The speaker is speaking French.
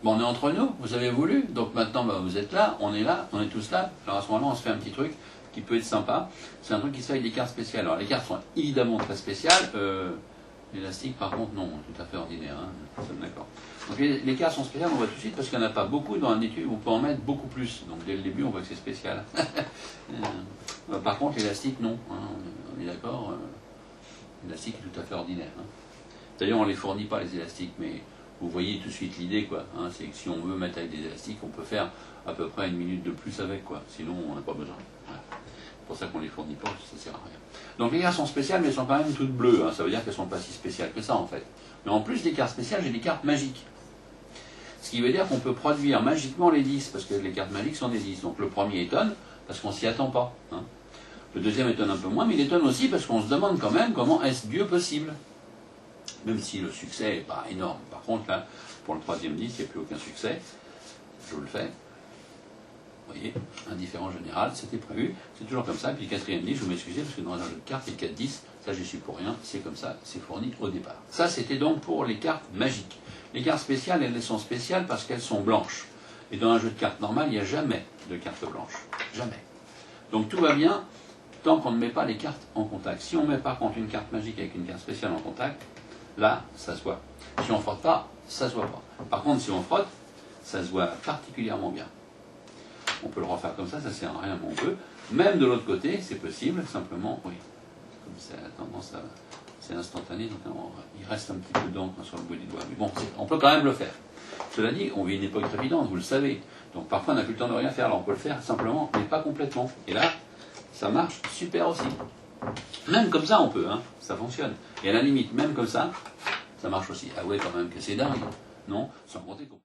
Bon, on est entre nous, vous avez voulu, donc maintenant bah, vous êtes là, on est tous là. Alors à ce moment-là, on se fait un petit truc qui peut être sympa. C'est un truc qui se fait avec des cartes spéciales. Alors les cartes sont évidemment très spéciales. L'élastique, par contre, non, tout à fait ordinaire. Hein, nous sommes d'accord. Donc les cartes sont spéciales, on voit tout de suite, parce qu'il n'y en a pas beaucoup dans un étui, on peut en mettre beaucoup plus. Donc dès le début, on voit que c'est spécial. Par contre, l'élastique, non. Hein, on est d'accord. L'élastique est tout à fait ordinaire. Hein. D'ailleurs, on ne les fournit pas, les élastiques, mais vous voyez tout de suite l'idée, quoi. Hein, c'est que si on veut mettre avec des élastiques, on peut faire à peu près 1 minute de plus avec, quoi. Sinon, on n'a pas besoin. Voilà. C'est pour ça qu'on ne les fournit pas, ça sert à rien. Donc les cartes sont spéciales, mais elles sont quand même toutes bleues. Hein. Ça veut dire qu'elles ne sont pas si spéciales que ça, en fait. Mais en plus des cartes spéciales, j'ai des cartes magiques. Ce qui veut dire qu'on peut produire magiquement les 10, parce que les cartes magiques sont des 10. Donc le premier étonne, parce qu'on ne s'y attend pas. Hein. Le deuxième étonne un peu moins, mais il étonne aussi parce qu'on se demande quand même comment est-ce Dieu possible. Même si le succès n'est pas énorme. Par contre, là, pour le troisième 10, il n'y a plus aucun succès. Je vous le fais. Vous voyez, indifférent général, c'était prévu. C'est toujours comme ça. Puis le quatrième 10, je vous m'excusez, parce que dans un jeu de cartes, il y a 4-10. Ça, j'y suis pour rien. C'est comme ça, c'est fourni au départ. Ça, c'était donc pour les cartes magiques. Les cartes spéciales, elles sont spéciales parce qu'elles sont blanches. Et dans un jeu de cartes normal, il n'y a jamais de cartes blanches. Jamais. Donc tout va bien tant qu'on ne met pas les cartes en contact. Si on met par contre une carte magique avec une carte spéciale en contact, là, ça se voit. Si on ne frotte pas, ça se voit pas. Par contre, si on frotte, ça se voit particulièrement bien. On peut le refaire comme ça sert à rien, mais on peut. Même de l'autre côté, c'est possible, simplement, oui. Comme ça a tendance à... C'est instantané, donc il reste un petit peu d'encre sur le bout du doigt. Mais bon, on peut quand même le faire. Cela dit, on vit une époque trépidante, vous le savez. Donc parfois, on n'a plus le temps de rien faire. Alors on peut le faire simplement, mais pas complètement. Et là, ça marche super aussi. Même comme ça, on peut, hein, ça fonctionne. Et à la limite, même comme ça marche aussi. Ah ouais, quand même que c'est dingue, non? Sans compter qu'on...